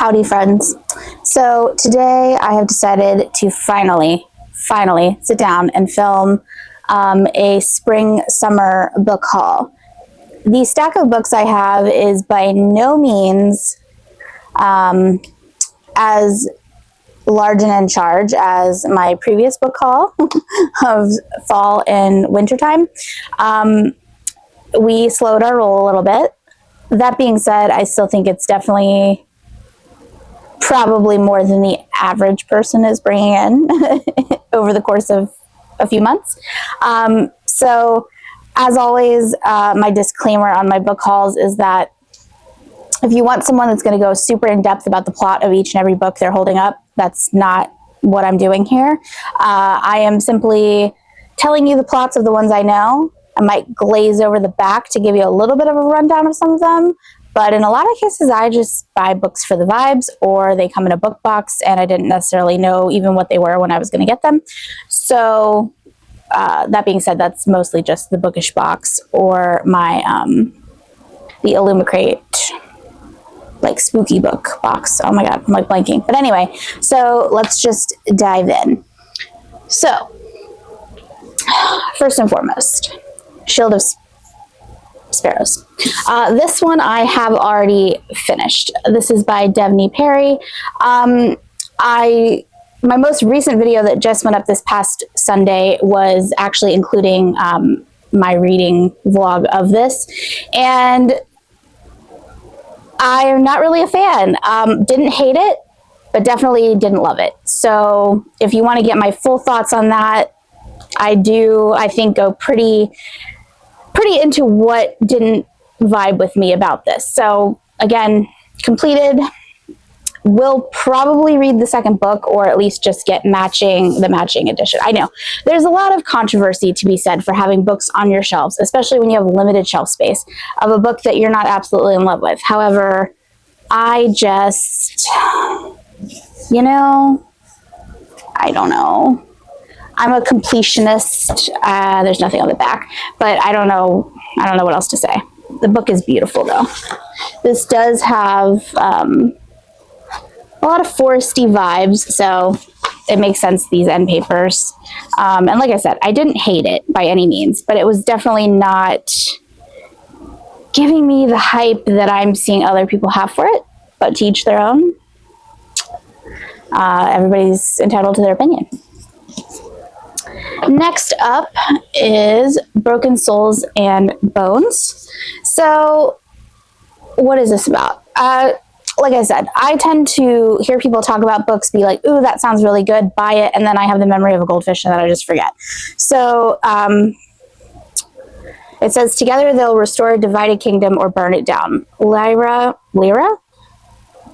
Howdy friends. So today I have decided to finally sit down and film a spring summer book haul. The stack of books I have is by no means as large and in charge as my previous book haul of fall and wintertime. We slowed our roll a little bit. That being said, I still think it's definitely probably more than the average person is bringing in over the course of a few months. So as always, my disclaimer on my book hauls is that if you want someone that's going to go super in depth about the plot of each and every book they're holding up, that's not what I'm doing here. I am simply telling you the plots of the ones I know. I might glaze over the back to give you a little bit of a rundown of some of them, but in a lot of cases, I just buy books for the vibes, or they come in a book box and I didn't necessarily know even what they were when I was going to get them. So that being said, that's mostly just the bookish box or my the Illumicrate like spooky book box. Oh my god, I'm like blanking. But anyway, so let's just dive in. So first and foremost, Shield of Sparrows. This one I have already finished. This is by Devney Perry. My most recent video that just went up this past Sunday was actually including my reading vlog of this, and I am not really a fan. Didn't hate it, but definitely didn't love it. So if you want to get my full thoughts on that, I think, go pretty into what didn't vibe with me about this. So again, completed. Will probably read the second book, or at least just get the matching edition. I know there's a lot of controversy to be said for having books on your shelves, especially when you have limited shelf space, of a book that you're not absolutely in love with. However, I just, I don't know. I'm a completionist. There's nothing on the back, but I don't know what else to say. The book is beautiful though. This does have a lot of foresty vibes, so it makes sense, these end papers. And like I said, I didn't hate it by any means, but it was definitely not giving me the hype that I'm seeing other people have for it, but to each their own. Everybody's entitled to their opinion. Next up is Broken Souls and Bones. So what is this about? Like I said, I tend to hear people talk about books, be like, ooh, that sounds really good, buy it, and then I have the memory of a goldfish and then I just forget. So it says, together they'll restore a divided kingdom or burn it down. Lyra?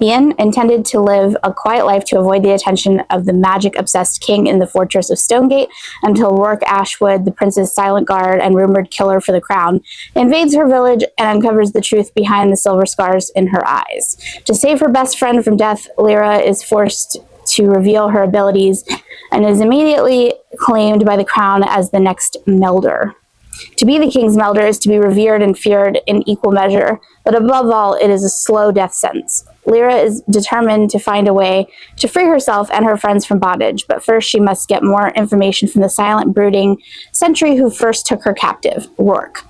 Ian intended to live a quiet life to avoid the attention of the magic-obsessed king in the fortress of Stonegate until Rourke Ashwood, the prince's silent guard and rumored killer for the crown, invades her village and uncovers the truth behind the silver scars in her eyes. To save her best friend from death, Lyra is forced to reveal her abilities and is immediately claimed by the crown as the next Melder. To be the king's Melder is to be revered and feared in equal measure, but above all, it is a slow death sentence. Lyra is determined to find a way to free herself and her friends from bondage, but first she must get more information from the silent, brooding sentry who first took her captive, Rourke.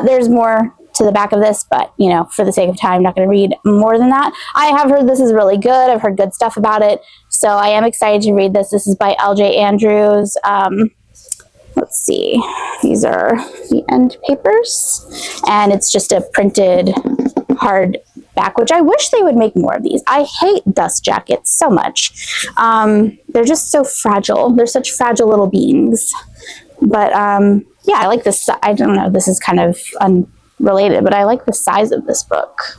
There's more to the back of this, but, for the sake of time, I'm not going to read more than that. I have heard this is really good. I've heard good stuff about it, so I am excited to read this. This is by L.J. Andrews. Let's see. These are the end papers, and it's just a printed hardback, which I wish they would make more of these. I hate dust jackets so much. They're just so fragile. They're such fragile little beings. But yeah, I like this. I don't know. This is kind of unrelated, but I like the size of this book.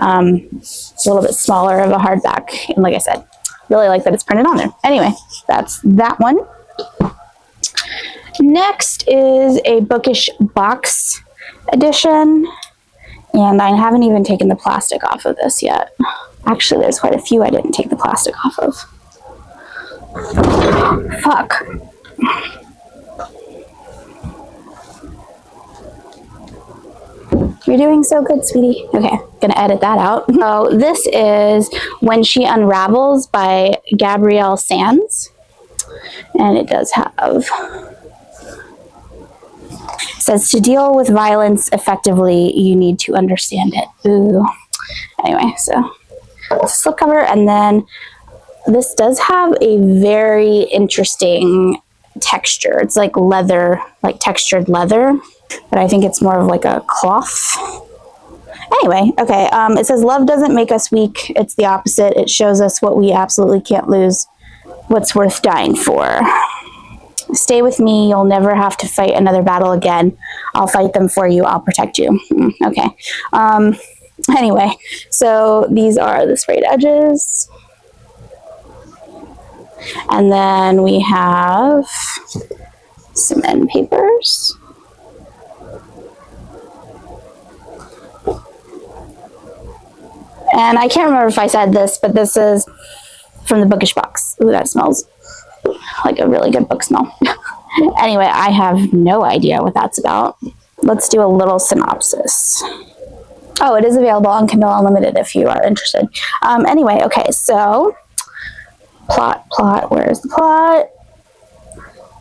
It's a little bit smaller of a hardback, and like I said, really like that it's printed on there. Anyway, that's that one. Next is a bookish box edition, and I haven't even taken the plastic off of this yet. Actually, there's quite a few I didn't take the plastic off of. Fuck. You're doing so good, sweetie. Okay. Gonna edit that out. So this is When She Unravels by Gabrielle Sands. And it does have, it says, to deal with violence effectively, you need to understand it. Ooh. Anyway, so it's a slipcover, and then this does have a very interesting texture. It's like leather, like textured leather, but I think it's more of like a cloth. Anyway, okay, it says, love doesn't make us weak. It's the opposite. It shows us what we absolutely can't lose, what's worth dying for. Stay with me. You'll never have to fight another battle again. I'll fight them for you. I'll protect you. Okay. Anyway, so these are the sprayed edges. And then we have some end papers. And I can't remember if I said this, but this is from the bookish box. Ooh, that smells like a really good book smell. Anyway, I have no idea what that's about. Let's do a little synopsis. Oh, it is available on Kindle Unlimited if you are interested. Anyway, okay, so plot, where's the plot?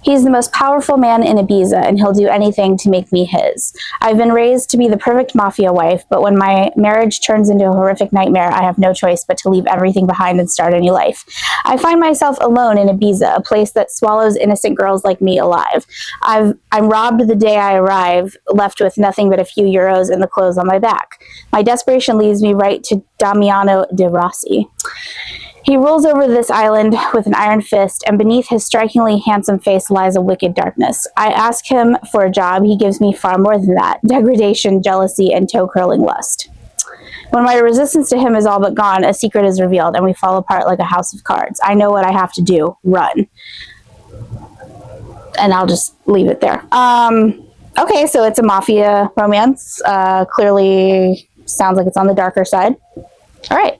He's the most powerful man in Ibiza, and he'll do anything to make me his. I've been raised to be the perfect mafia wife, but when my marriage turns into a horrific nightmare, I have no choice but to leave everything behind and start a new life. I find myself alone in Ibiza, a place that swallows innocent girls like me alive. I'm robbed the day I arrive, left with nothing but a few euros and the clothes on my back. My desperation leads me right to Damiano de Rossi. He rules over this island with an iron fist, and beneath his strikingly handsome face lies a wicked darkness. I ask him for a job. He gives me far more than that: degradation, jealousy, and toe-curling lust. When my resistance to him is all but gone, a secret is revealed, and we fall apart like a house of cards. I know what I have to do: run. And I'll just leave it there. Okay, so it's a mafia romance. Clearly sounds like it's on the darker side. All right,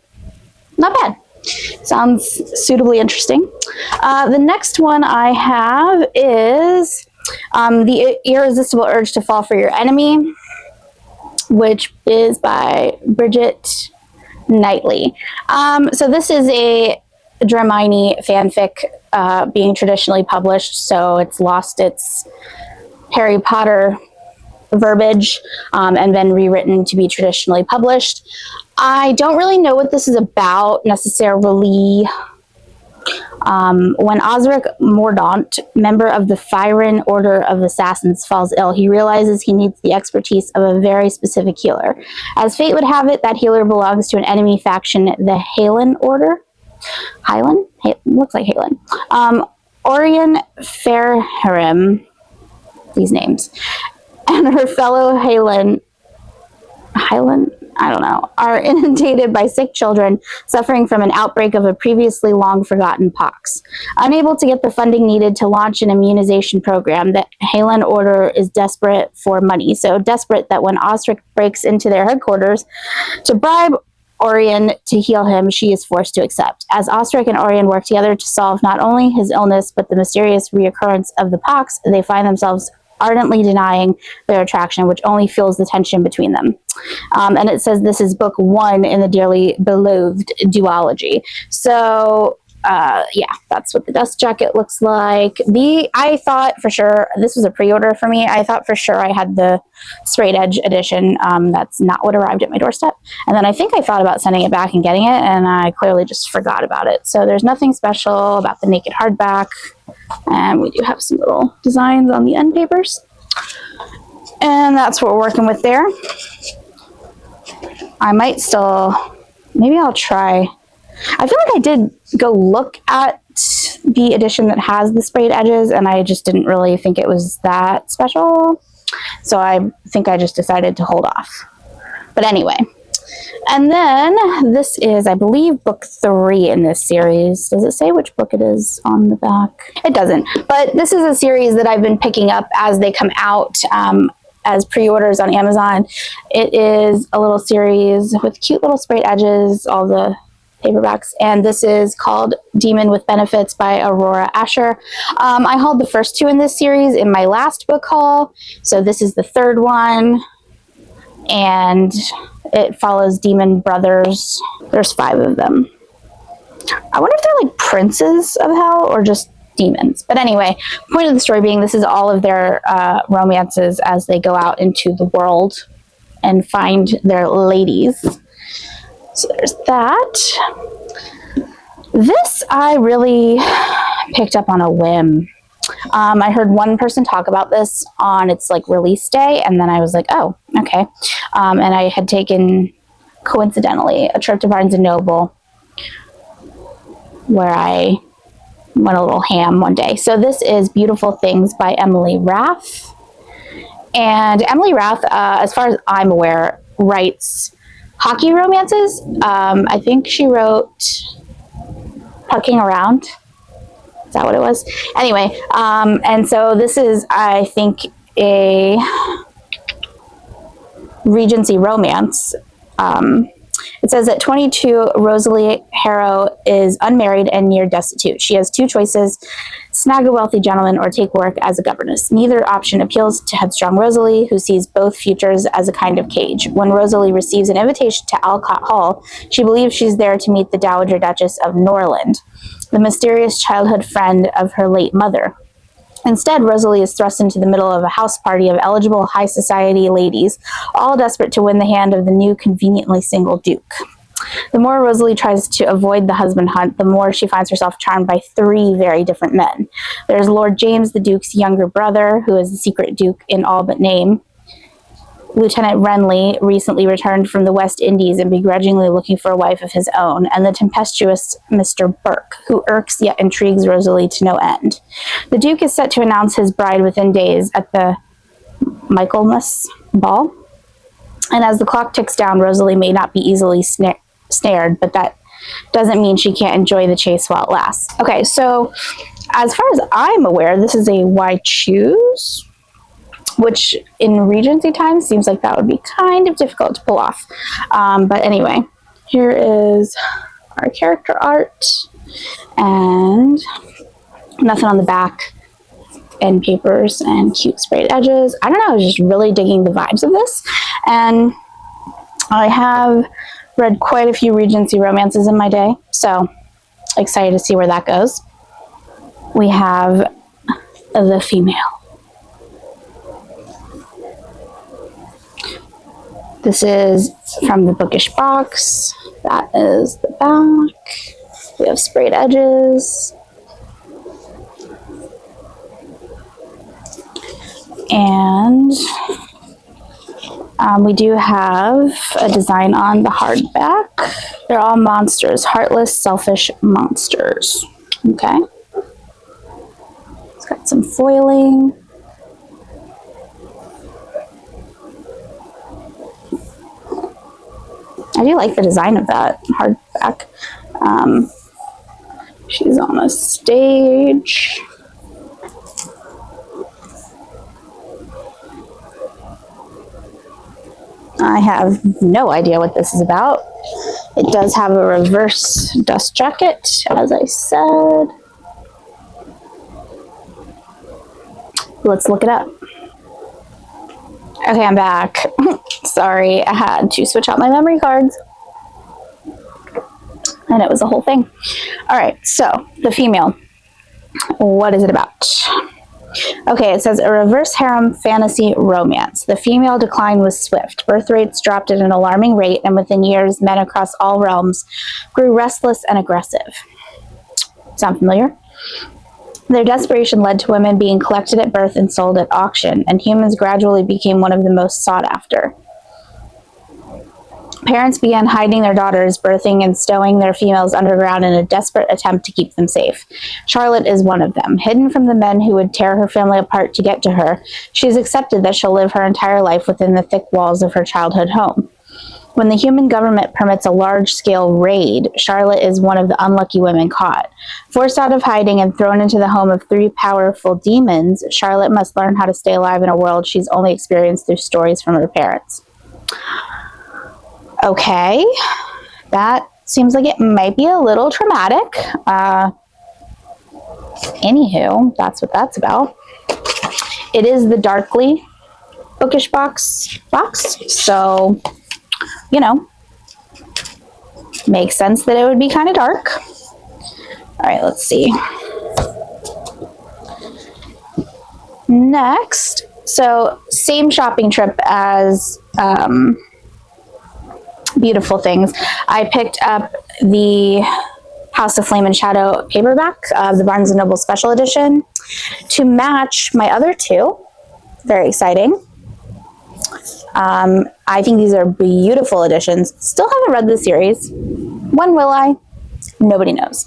not bad. Sounds suitably interesting. The next one I have is The Irresistible Urge to Fall for Your Enemy, which is by Bridget Knightley. So this is a Dramini fanfic being traditionally published, so it's lost its Harry Potter verbiage and been rewritten to be traditionally published. I don't really know what this is about necessarily. When Osric Mordaunt, member of the Fyron Order of Assassins, falls ill, he realizes he needs the expertise of a very specific healer. As fate would have it, that healer belongs to an enemy faction, the Halen Order. Hylan? Looks like Halen. Orion Fairharim, these names, and her fellow Hylan, I don't know, are inundated by sick children suffering from an outbreak of a previously long-forgotten pox. Unable to get the funding needed to launch an immunization program, the Halen Order is desperate for money, so desperate that when Osric breaks into their headquarters to bribe Orion to heal him, she is forced to accept. As Osric and Orion work together to solve not only his illness, but the mysterious reoccurrence of the pox, they find themselves ardently denying their attraction, which only fuels the tension between them. And it says this is book 1 in the dearly beloved duology. So yeah, that's what the dust jacket looks like. I thought for sure, this was a pre-order for me, I thought for sure I had the sprayed edge edition. That's not what arrived at my doorstep. And then I think I thought about sending it back and getting it, and I clearly just forgot about it. So there's nothing special about the naked hardback. And we do have some little designs on the end papers. And that's what we're working with there. I might still, maybe I'll try. I feel like I did go look at the edition that has the sprayed edges, and I just didn't really think it was that special. So I think I just decided to hold off. But anyway. And then this is, I believe, book 3 in this series. Does it say which book it is on the back? It doesn't. But this is a series that I've been picking up as they come out as pre-orders on Amazon. It is a little series with cute little sprayed edges, all the paperbacks, and this is called Demon with Benefits by Aurora Asher. I hauled the first 2 in this series in my last book haul, so this is the 3rd one, and It follows demon brothers. There's 5 of them. I wonder if they're like princes of hell or just demons. But anyway, point of the story being this is all of their romances as they go out into the world and find their ladies. So there's that. This I really picked up on a whim. I heard one person talk about this on its like release day, and then I was like, oh, okay. And I had taken, coincidentally, a trip to Barnes & Noble where I went a little ham one day. So this is Beautiful Things by Emily Rath. And Emily Rath, as far as I'm aware, writes hockey romances. I think she wrote Pucking Around. Is that what it was? Anyway, and so this is, I think, a Regency romance. It says at 22, Rosalie Harrow is unmarried and near destitute. She has 2 choices: snag a wealthy gentleman or take work as a governess. Neither option appeals to headstrong Rosalie, who sees both futures as a kind of cage. When Rosalie receives an invitation to Alcott Hall, she believes she's there to meet the Dowager Duchess of Norland, the mysterious childhood friend of her late mother. Instead, Rosalie is thrust into the middle of a house party of eligible high society ladies, all desperate to win the hand of the new conveniently single duke. The more Rosalie tries to avoid the husband hunt, the more she finds herself charmed by 3 very different men. There's Lord James, the duke's younger brother, who is the secret duke in all but name. Lieutenant Renly, recently returned from the West Indies and begrudgingly looking for a wife of his own, and the tempestuous Mr. Burke, who irks yet intrigues Rosalie to no end. The Duke is set to announce his bride within days at the Michaelmas ball, and as the clock ticks down, Rosalie may not be easily snared, but that doesn't mean she can't enjoy the chase while it lasts. Okay, so as far as I'm aware, this is a Why Choose, which in Regency times seems like that would be kind of difficult to pull off. But anyway, here is our character art and nothing on the back, end papers and cute sprayed edges. I don't know, I was just really digging the vibes of this. And I have read quite a few Regency romances in my day, so excited to see where that goes. We have The Female. This is from the bookish box. That is the back. We have sprayed edges. And we do have a design on the hardback. They're all monsters, heartless, selfish monsters. Okay. It's got some foiling. I do like the design of that hardback. She's on a stage. I have no idea what this is about. It does have a reverse dust jacket, as I said. Let's look it up. Okay, I'm back. Sorry, I had to switch out my memory cards. And it was a whole thing. All right, so The Female. What is it about? Okay, it says a reverse harem fantasy romance. The female decline was swift. Birth rates dropped at an alarming rate, and within years, men across all realms grew restless and aggressive. Sound familiar? Their desperation led to women being collected at birth and sold at auction, and humans gradually became one of the most sought after. Parents began hiding their daughters, birthing and stowing their females underground in a desperate attempt to keep them safe. Charlotte is one of them. Hidden from the men who would tear her family apart to get to her, she has accepted that she'll live her entire life within the thick walls of her childhood home. When the human government permits a large-scale raid, Charlotte is one of the unlucky women caught. Forced out of hiding and thrown into the home of 3 powerful demons, Charlotte must learn how to stay alive in a world she's only experienced through stories from her parents. Okay, that seems like it might be a little traumatic. Anywho, that's what that's about. It is the Darkly bookish box, so you know, makes sense that it would be kind of dark. All right, let's see. Next, so same shopping trip as Beautiful Things. I picked up the House of Flame and Shadow paperback of the Barnes & Noble Special Edition to match my other two. Very exciting. I think these are beautiful editions. Still haven't read the series. When will I? Nobody knows.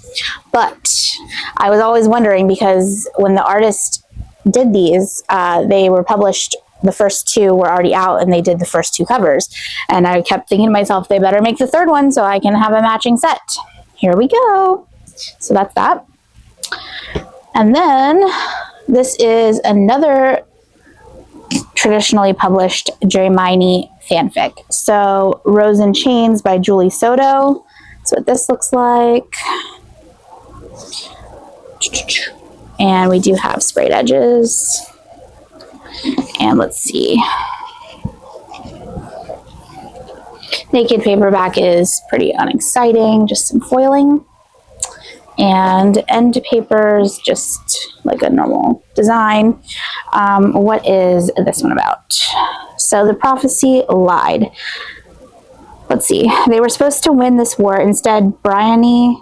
But I was always wondering, because when the artist did these, they were published, the first two were already out, and they did the first two covers. And I kept thinking to myself, they better make the third one so I can have a matching set. Here we go. So that's that. And then this is another traditionally published Hermione fanfic. So Rose in Chains by Julie Soto. That's what this looks like. And we do have sprayed edges. And let's see. Naked paperback is pretty unexciting, just some foiling. And end papers, just like a normal design. What is this one about? So the prophecy lied. Let's see. They were supposed to win this war. Instead, Brianny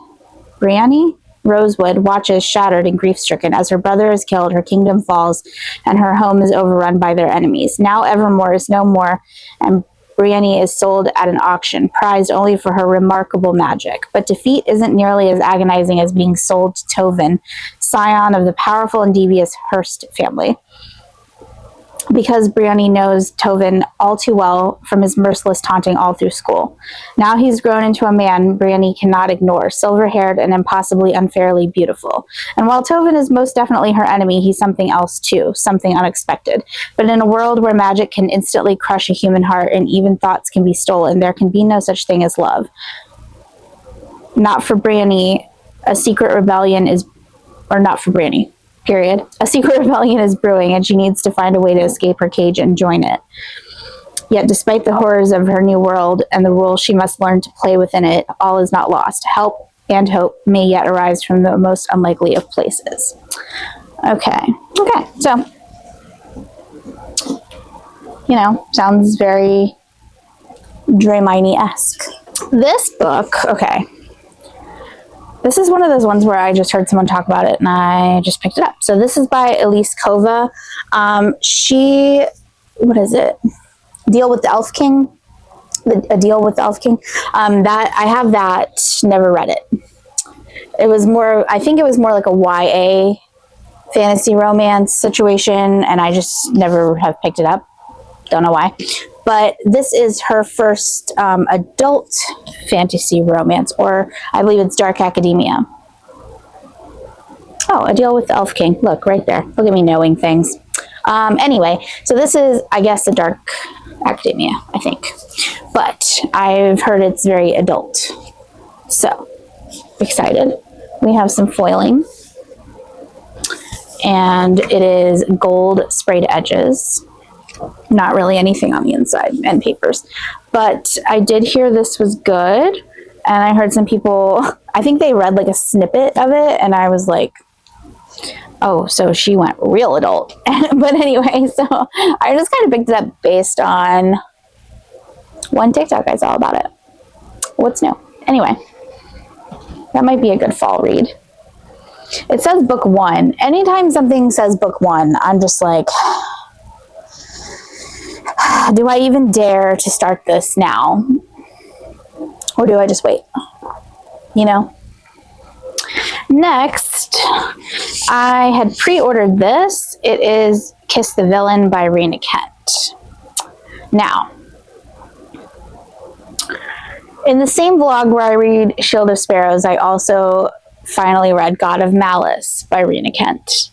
Rosewood watches shattered and grief-stricken as her brother is killed, her kingdom falls, and her home is overrun by their enemies. Now Evermore is no more, and Brienne is sold at an auction, prized only for her remarkable magic. But defeat isn't nearly as agonizing as being sold to Tovin, scion of the powerful and devious Hearst family. Because Brienne knows Tovin all too well from his merciless taunting all through school. Now he's grown into a man Brienne cannot ignore, silver-haired and impossibly unfairly beautiful. And while Tovin is most definitely her enemy, he's something else too, something unexpected. But in a world where magic can instantly crush a human heart and even thoughts can be stolen, there can be no such thing as love. Not for Brienne, a secret rebellion is... Or not for Brienne. Period. A secret rebellion is brewing, and she needs to find a way to escape her cage and join it. Yet, despite the horrors of her new world and the rules she must learn to play within it, all is not lost. Help and hope may yet arise from the most unlikely of places. Okay. So, you know, sounds very Hermione-esque. This book, okay. This is one of those ones where I just heard someone talk about it and I just picked it up. So this is by Elise Kova. What is it? Deal with the Elf King? A Deal with the Elf King? That I have that, never read it. I think it was more like a YA fantasy romance situation, and I just never have picked it up. Don't know why. But this is her first adult fantasy romance, or I believe it's Dark Academia. Oh, A Deal with the Elf King. Look, right there. Look at me knowing things. Anyway, so this is, I guess, a Dark Academia, I think. But I've heard it's very adult. So, excited. We have some foiling. And it is gold sprayed edges. Not really anything on the inside and papers. But I did hear this was good. And I heard some people, I think they read like a snippet of it. And I was like, oh, so she went real adult. But anyway, so I just kind of picked it up based on one TikTok I saw about it. What's new? Anyway, that might be a good fall read. It says book 1. Anytime something says book 1, I'm just like... do I even dare to start this now? Or do I just wait? You know? Next, I had pre-ordered this. It is Kiss the Villain by Rena Kent. Now, in the same vlog where I read Shield of Sparrows, I also finally read God of Malice by Rena Kent.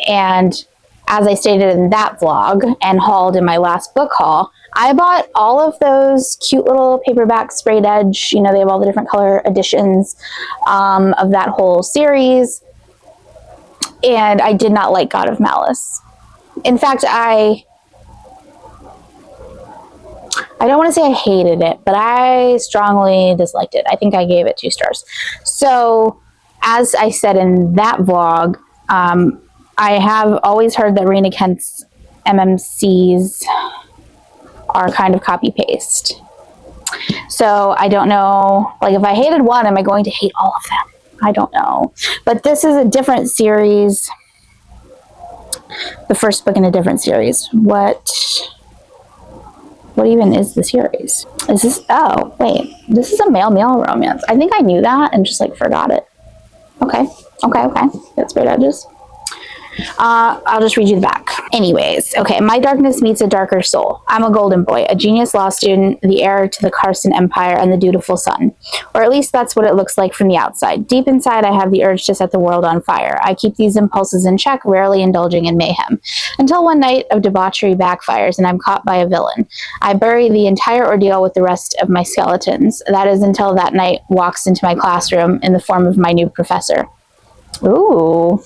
And as I stated in that vlog and hauled in my last book haul, I bought all of those cute little paperback sprayed edge. You know, they have all the different color editions of that whole series. And I did not like God of Malice. In fact, I I don't want to say I hated it, but I strongly disliked it. I think I gave it 2 stars. So, as I said in that vlog, I have always heard that Rena Kent's MMCs are kind of copy-paste. So, I don't know, like if I hated one, am I going to hate all of them? I don't know. But this is a different series. The first book in a different series. What even is the series? Is this, oh, wait, this is a male-male romance. I think I knew that and just like forgot it. Okay. That's great edges. I'll just read you the back. Anyways, okay. My darkness meets a darker soul. I'm a golden boy, a genius law student, the heir to the Carson Empire, and the dutiful son. Or at least that's what it looks like from the outside. Deep inside, I have the urge to set the world on fire. I keep these impulses in check, rarely indulging in mayhem. Until one night of debauchery backfires and I'm caught by a villain. I bury the entire ordeal with the rest of my skeletons. That is until that night walks into my classroom in the form of my new professor. Ooh.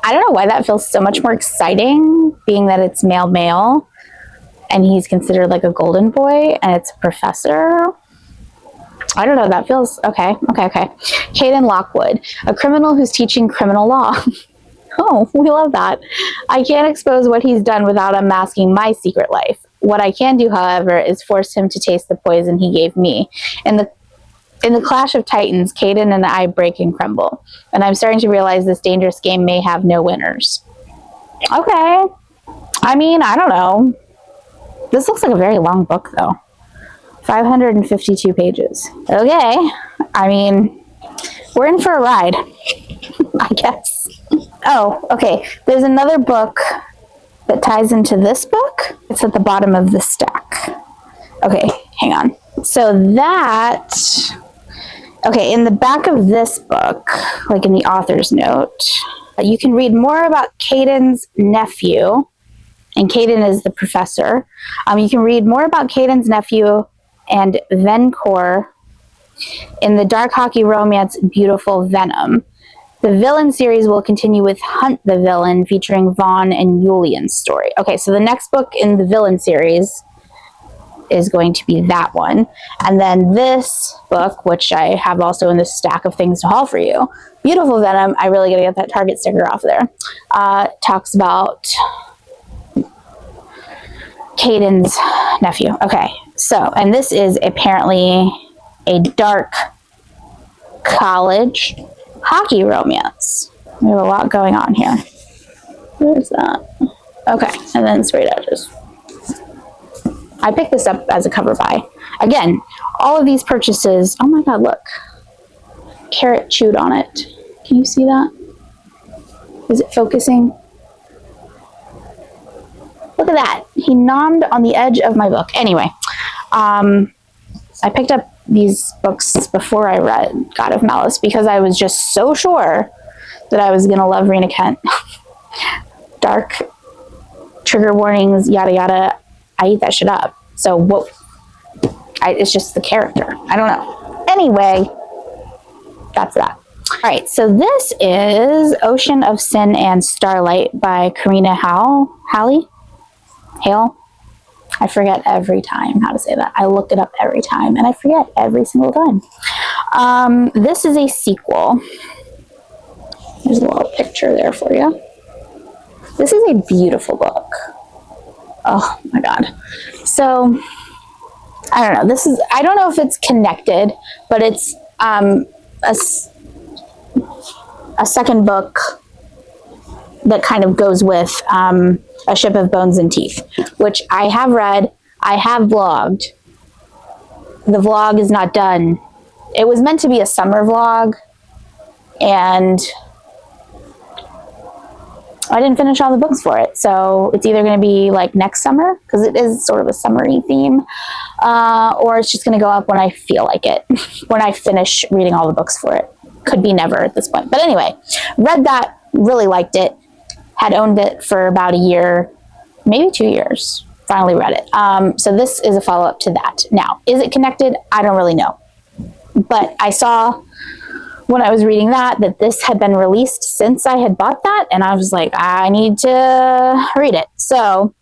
I don't know why that feels so much more exciting, being that it's male-male, and he's considered like a golden boy, and it's a professor. I don't know, that feels, okay. Caden Lockwood, a criminal who's teaching criminal law. Oh, we love that. I can't expose what he's done without unmasking my secret life. What I can do, however, is force him to taste the poison he gave me. In the clash of titans, Caden and I break and crumble. And I'm starting to realize this dangerous game may have no winners. Okay. I mean, I don't know. This looks like a very long book, though. 552 pages. Okay. I mean, we're in for a ride, I guess. Oh, okay. There's another book that ties into this book. It's at the bottom of the stack. Okay, hang on. So that... Okay, in the back of this book, like in the author's note, you can read more about Caden's nephew, and Caden is the professor. You can read more about Caden's nephew and Vencor in the dark hockey romance Beautiful Venom. The villain series will continue with Hunt the Villain, featuring Vaughn and Julian's story. Okay, so the next book in the villain series is going to be that one. And then this book, which I have also in this stack of things to haul for you, Beautiful Venom, I really gotta get that Target sticker off there, talks about Caden's nephew. Okay, so, and this is apparently a dark college hockey romance. We have a lot going on here. Where's that? Okay, and then straight edges. I picked this up as a cover buy. Again, all of these purchases, oh my god, look. Carrot chewed on it. Can you see that? Is it focusing? Look at that. He nommed on the edge of my book. Anyway, I picked up these books before I read God of Malice because I was just so sure that I was going to love Rena Kent. Dark, trigger warnings, yada yada. I eat that shit up. So what? It's just the character. I don't know. Anyway, that's that. All right. So this is Ocean of Sin and Starlight by Karina Hale. I forget every time how to say that. I look it up every time and I forget every single time. This is a sequel. There's a little picture there for you. This is a beautiful book. Oh my god. So I don't know. I don't know if it's connected, but it's a second book that kind of goes with A Ship of Bones and Teeth, which I have read. I have vlogged. The vlog is not done. It was meant to be a summer vlog, and I didn't finish all the books for it, so it's either going to be like next summer, because it is sort of a summery theme, or it's just going to go up when I feel like it, when I finish reading all the books for it. Could be never at this point. But anyway, read that, really liked it, had owned it for about a year, maybe 2 years, finally read it. So this is a follow-up to that. Now, is it connected? I don't really know. But I saw when I was reading that this had been released since I had bought that, and I was like, I need to read it. So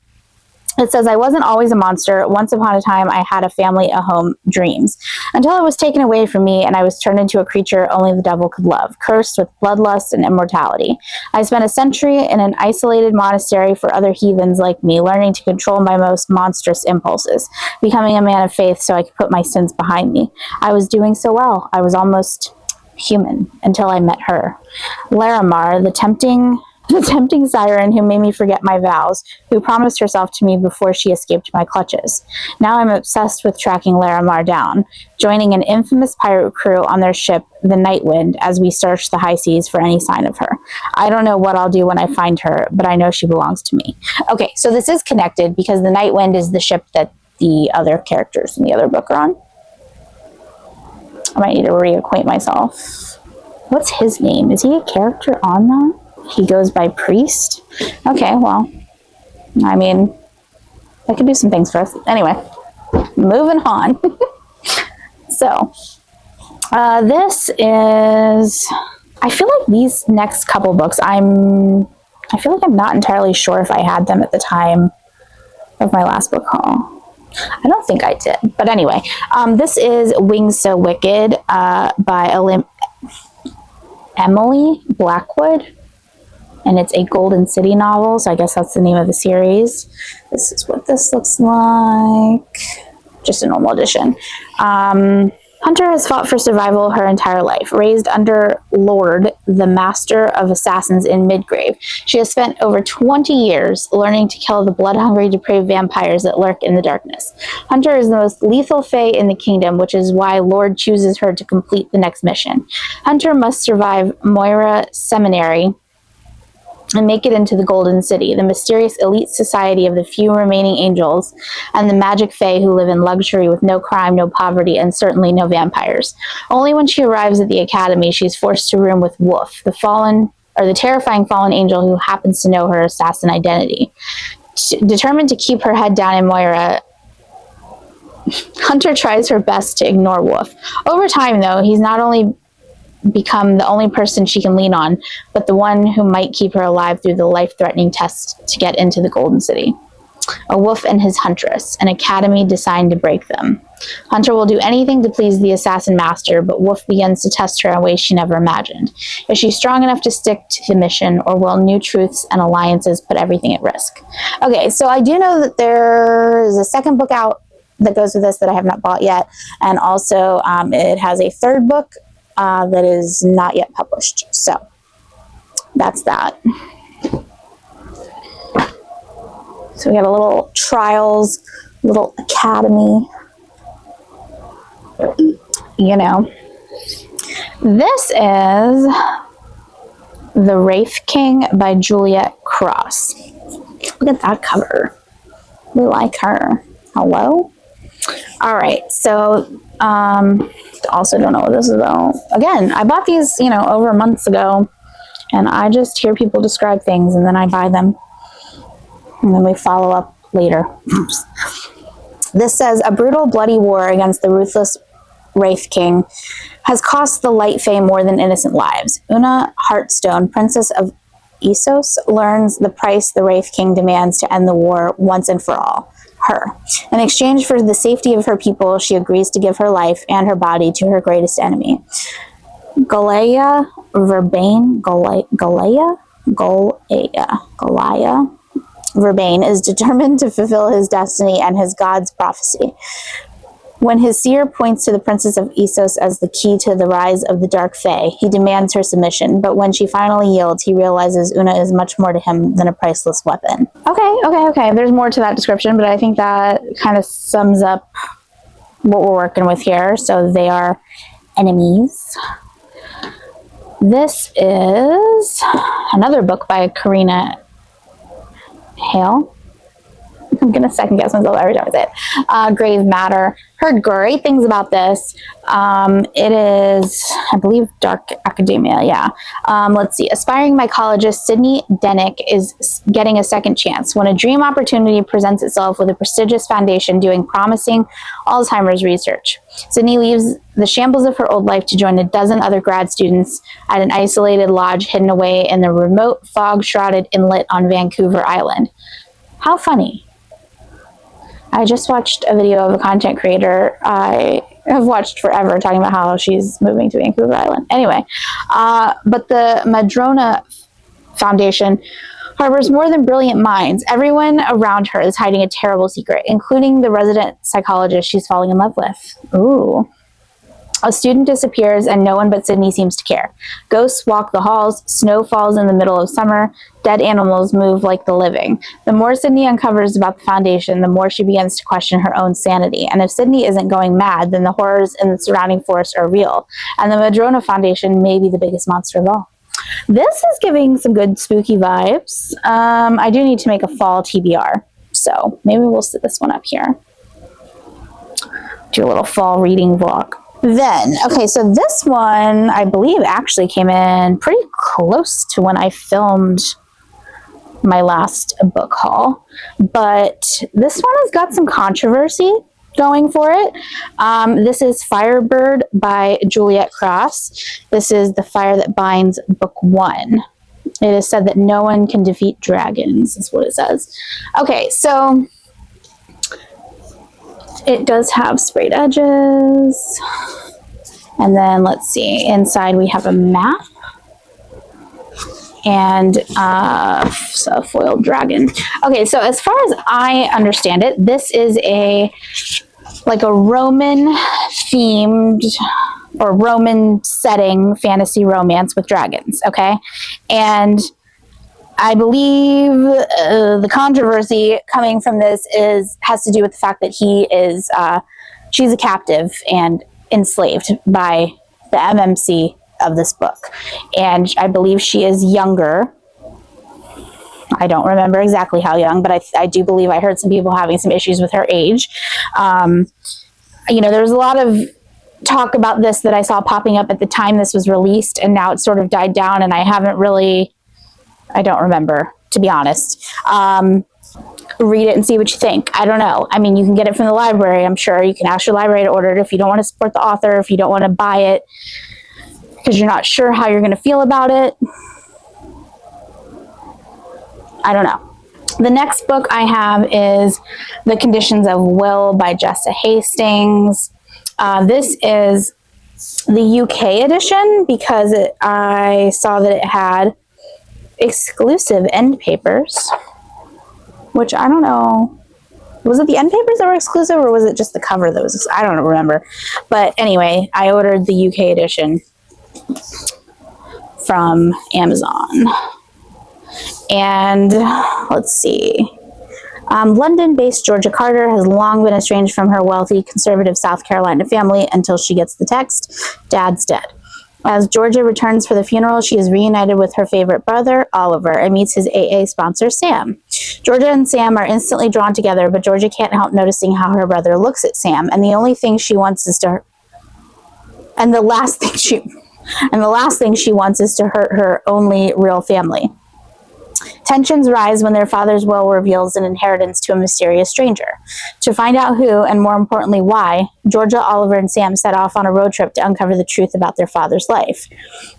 It says, I wasn't always a monster. Once upon a time, I had a family, a home, dreams. Until it was taken away from me and I was turned into a creature only the devil could love, cursed with bloodlust and immortality. I spent a century in an isolated monastery for other heathens like me, learning to control my most monstrous impulses, becoming a man of faith so I could put my sins behind me. I was doing so well. I was almost human until I met her. Larimar, the tempting siren who made me forget my vows, who promised herself to me before she escaped my clutches. Now I'm obsessed with tracking Larimar down, joining an infamous pirate crew on their ship, the Nightwind, as we search the high seas for any sign of her. I don't know what I'll do when I find her, but I know she belongs to me. Okay, so this is connected because the Nightwind is the ship that the other characters in the other book are on. I might need to reacquaint myself. What's his name? Is he a character on that? He goes by Priest. Okay, well, I mean, I could do some things for us. Anyway, moving on. So, this is, I feel like these next couple books, I feel like I'm not entirely sure if I had them at the time of my last book haul. I don't think I did. But anyway, this is Wings So Wicked by Emily Blackwood. And it's a Golden City novel, so I guess that's the name of the series. This is what this looks like. Just a normal edition. Hunter has fought for survival her entire life. Raised under Lord, the master of assassins in Midgrave, she has spent over 20 years learning to kill the blood-hungry, depraved vampires that lurk in the darkness. Hunter is the most lethal fae in the kingdom, which is why Lord chooses her to complete the next mission. Hunter must survive Moira Seminary and make it into the Golden City, the mysterious elite society of the few remaining angels and the magic fae who live in luxury with no crime, no poverty, and certainly no vampires. Only when she arrives at the academy, she's forced to room with Wolf, the terrifying fallen angel who happens to know her assassin identity. Determined to keep her head down in Moira, Hunter tries her best to ignore Wolf. Over time, though, he's not only become the only person she can lean on, but the one who might keep her alive through the life-threatening test to get into the Golden City. A Wolf and his Huntress, an academy designed to break them. Hunter will do anything to please the assassin master, but Wolf begins to test her in ways she never imagined. Is she strong enough to stick to the mission, or will new truths and alliances put everything at risk? Okay, so I do know that there is a second book out that goes with this that I have not bought yet, and also it has a third book that is not yet published. So that's that. So we have a little trials, little academy. You know, this is The Wraith King by Juliet Cross. Look at that cover. We like her. Hello? All right, so also don't know what this is about. Again, I bought these, over months ago, and I just hear people describe things, and then I buy them, and then we follow up later. This says, a brutal, bloody war against the ruthless Wraith King has cost the Light Fae more than innocent lives. Una Heartstone, Princess of Essos, learns the price the Wraith King demands to end the war once and for all. Her. In exchange for the safety of her people, she agrees to give her life and her body to her greatest enemy. Goliah Verbane is determined to fulfill his destiny and his god's prophecy. When his seer points to the Princess of Essos as the key to the rise of the Dark Fae, he demands her submission, but when she finally yields, he realizes Una is much more to him than a priceless weapon. Okay. There's more to that description, but I think that kind of sums up what we're working with here. So they are enemies. This is another book by Karina Hale. I'm going to second guess myself every time I say it. Grave Matter. Heard great things about this. It is, I believe, Dark Academia, yeah. Let's see. Aspiring mycologist Sydney Denick is getting a second chance when a dream opportunity presents itself with a prestigious foundation doing promising Alzheimer's research. Sydney leaves the shambles of her old life to join a dozen other grad students at an isolated lodge hidden away in the remote, fog-shrouded inlet on Vancouver Island. How funny. I just watched a video of a content creator I have watched forever talking about how she's moving to Vancouver Island. Anyway, but the Madrona Foundation harbors more than brilliant minds. Everyone around her is hiding a terrible secret, including the resident psychologist she's falling in love with. Ooh. A student disappears and no one but Sydney seems to care. Ghosts walk the halls, snow falls in the middle of summer, dead animals move like the living. The more Sydney uncovers about the Foundation, the more she begins to question her own sanity. And if Sydney isn't going mad, then the horrors in the surrounding forest are real. And the Madrona Foundation may be the biggest monster of all. This is giving some good spooky vibes. I do need to make a fall TBR, so maybe we'll sit this one up here. Do a little fall reading vlog. Then, okay, so this one, I believe, actually came in pretty close to when I filmed my last book haul. But this one has got some controversy going for it. This is Firebird by Juliet Cross. This is The Fire That Binds, Book 1. It is said that no one can defeat dragons, is what it says. Okay, so it does have sprayed edges. And then let's see, inside we have a map and a foiled dragon. Okay, so as far as I understand it, this is like a Roman themed or Roman setting fantasy romance with dragons, okay? And I believe the controversy coming from this has to do with the fact that she's a captive and enslaved by the MMC of this book. And I believe she is younger. I don't remember exactly how young, but I do believe I heard some people having some issues with her age. There was a lot of talk about this that I saw popping up at the time this was released, and now it's sort of died down, and I don't remember, to be honest. Read it and see what you think. I don't know. I mean, you can get it from the library, I'm sure. You can ask your library to order it if you don't want to support the author, if you don't want to buy it because you're not sure how you're going to feel about it. I don't know. The next book I have is The Conditions of Will by Jessa Hastings. This is the UK edition because I saw that it had exclusive end papers, which I don't know. Was it the end papers that were exclusive, or was it just the cover that was? I don't remember. But anyway, I ordered the UK edition from Amazon. And let's see. London-based Georgia Carter has long been estranged from her wealthy, conservative South Carolina family until she gets the text, "Dad's dead." As Georgia returns for the funeral, she is reunited with her favorite brother, Oliver, and meets his AA sponsor, Sam. Georgia and Sam are instantly drawn together, but Georgia can't help noticing how her brother looks at Sam, and the last thing she wants is to hurt her only real family. Tensions rise when their father's will reveals an inheritance to a mysterious stranger. To find out who, and more importantly why, Georgia, Oliver, and Sam set off on a road trip to uncover the truth about their father's life.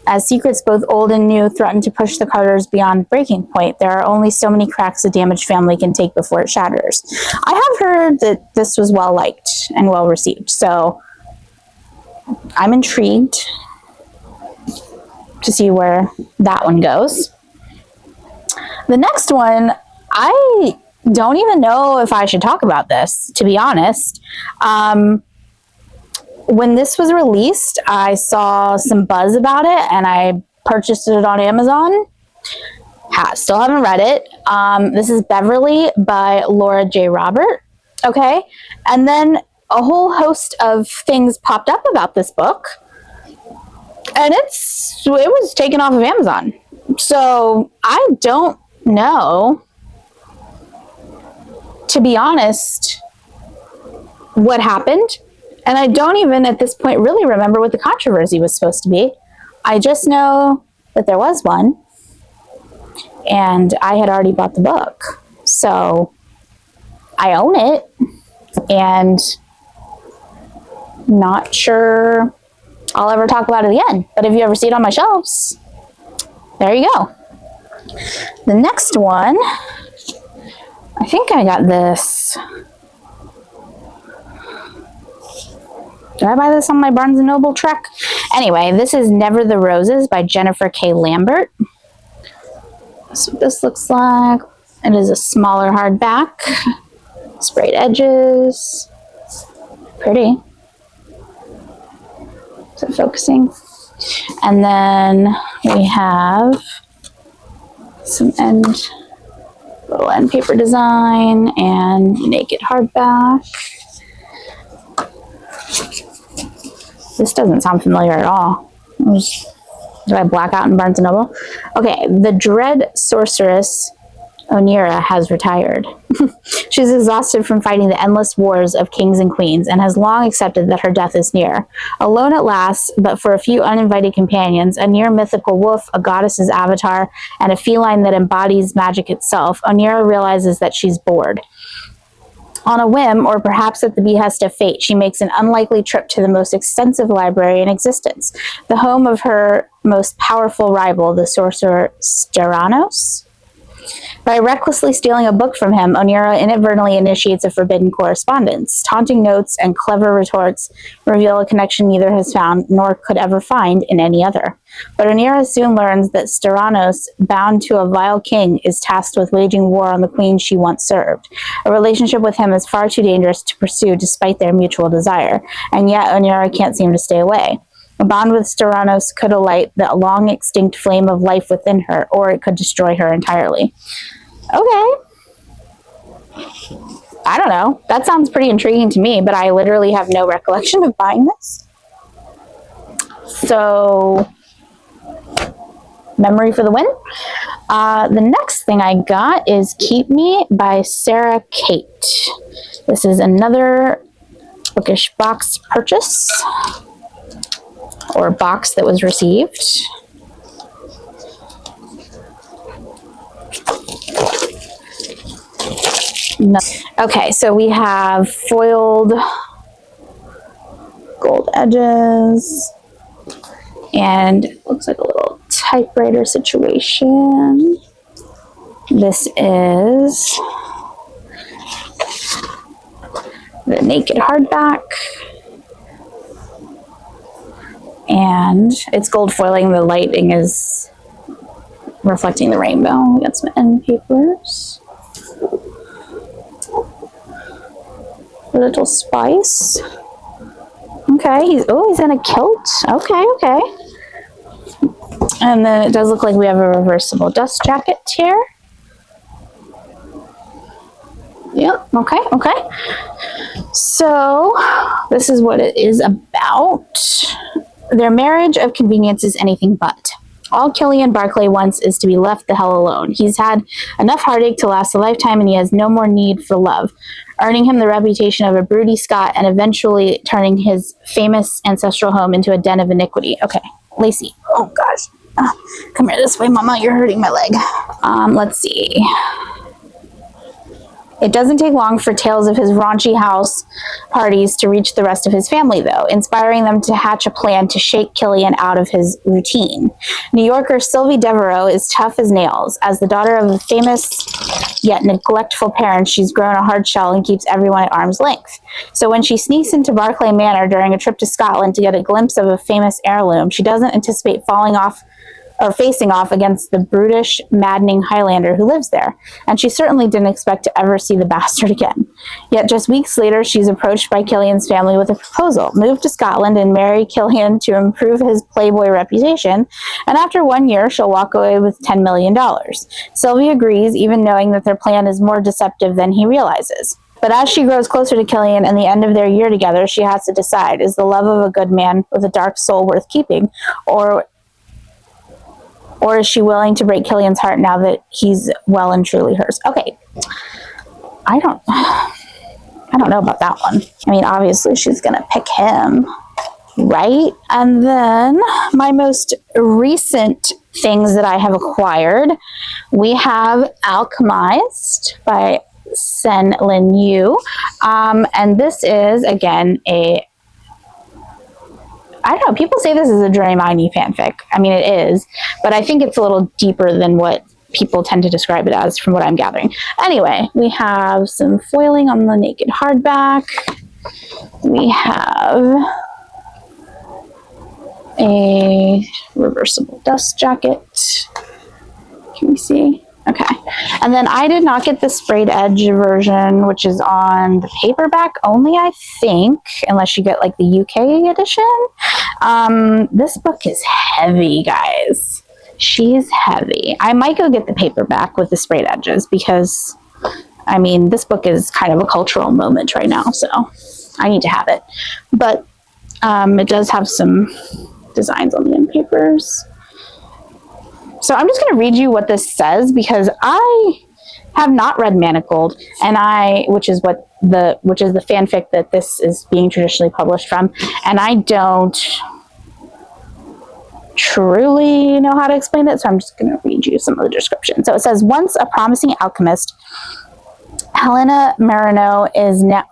As secrets both old and new threaten to push the Carters beyond breaking point, there are only so many cracks a damaged family can take before it shatters. I have heard that this was well liked and well received, so I'm intrigued to see where that one goes. The next one, I don't even know if I should talk about this, to be honest. When this was released, I saw some buzz about it, and I purchased it on Amazon. Still haven't read it. This is Beverly by Laura J. Robert. Okay. And then a whole host of things popped up about this book, and it was taken off of Amazon. So I don't know, to be honest, what happened. And I don't even at this point really remember what the controversy was supposed to be. I just know that there was one, and I had already bought the book. So I own it, and not sure I'll ever talk about it again. But if you ever see it on my shelves, there you go. The next one, I think I got this Did I buy this on my Barnes & Noble trek? Anyway, this is Never the Roses by Jennifer K. Lambert. That's what this looks like. It is a smaller hardback. Sprayed edges. Pretty. Is it focusing? And then we have some little end paper design and naked hardback. This doesn't sound familiar at all. Did I black out in Barnes & Noble? Okay, the Dread Sorceress Onira has retired. She's exhausted from fighting the endless wars of kings and queens and has long accepted that her death is near. Alone at last, but for a few uninvited companions, a near mythical wolf, a goddess's avatar, and a feline that embodies magic itself, Onira realizes that she's bored. On a whim, or perhaps at the behest of fate, she makes an unlikely trip to the most extensive library in existence, the home of her most powerful rival, the sorcerer Steranos. By recklessly stealing a book from him, Onira inadvertently initiates a forbidden correspondence. Taunting notes and clever retorts reveal a connection neither has found nor could ever find in any other. But Onira soon learns that Steranos, bound to a vile king, is tasked with waging war on the queen she once served. A relationship with him is far too dangerous to pursue despite their mutual desire, and yet Onira can't seem to stay away. A bond with Steranos could alight the long extinct flame of life within her, or it could destroy her entirely. Okay. I don't know. That sounds pretty intriguing to me, but I literally have no recollection of buying this. So, memory for the win. The next thing I got is Keep Me by Sarah Kate. This is another bookish box purchase, or box that was received. No. Okay, so we have foiled gold edges, and it looks like a little typewriter situation. This is the naked hardback, and it's gold foiling. The lighting is reflecting the rainbow. We got some end papers. Little spice. Okay, he's in a kilt. Okay. And then it does look like we have a reversible dust jacket here. Yep, okay. So, this is what it is about. Their marriage of convenience is anything but. All Killian Barclay wants is to be left the hell alone. He's had enough heartache to last a lifetime, and he has no more need for love, earning him the reputation of a broody Scot and eventually turning his famous ancestral home into a den of iniquity. Okay, Lacey. Oh, gosh. Come here this way, Mama. You're hurting my leg. Let's see. It doesn't take long for tales of his raunchy house parties to reach the rest of his family, though, inspiring them to hatch a plan to shake Killian out of his routine. New Yorker Sylvie Devereaux is tough as nails. As the daughter of a famous yet neglectful parent, she's grown a hard shell and keeps everyone at arm's length. So when she sneaks into Barclay Manor during a trip to Scotland to get a glimpse of a famous heirloom, she doesn't anticipate facing off against the brutish, maddening Highlander who lives there, and she certainly didn't expect to ever see the bastard again. Yet just weeks later, she's approached by Killian's family with a proposal: move to Scotland and marry Killian to improve his playboy reputation, and after 1 year, she'll walk away with $10 million. Sylvie agrees, even knowing that their plan is more deceptive than he realizes. But as she grows closer to Killian and the end of their year together, she has to decide, is the love of a good man with a dark soul worth keeping, or is she willing to break Killian's heart now that he's well and truly hers? Okay. I don't know about that one. I mean, obviously she's going to pick him, right? And then my most recent things that I have acquired, we have Alchemized by Sen Lin Yu. And this is, again, I don't know, people say this is a Draymond fanfic. I mean, it is, but I think it's a little deeper than what people tend to describe it as, from what I'm gathering. Anyway, we have some foiling on the naked hardback. We have a reversible dust jacket. Can you see? Okay. And then I did not get the sprayed edge version, which is on the paperback only, I think, unless you get like the UK edition. This book is heavy, guys. She's heavy. I might go get the paperback with the sprayed edges because, I mean, this book is kind of a cultural moment right now, so I need to have it. But it does have some designs on the end papers. So I'm just going to read you what this says because I have not read Manacled, and which is the fanfic that this is being traditionally published from, and I don't truly know how to explain it, so I'm just going to read you some of the description. So it says, once a promising alchemist, Helena Marino is now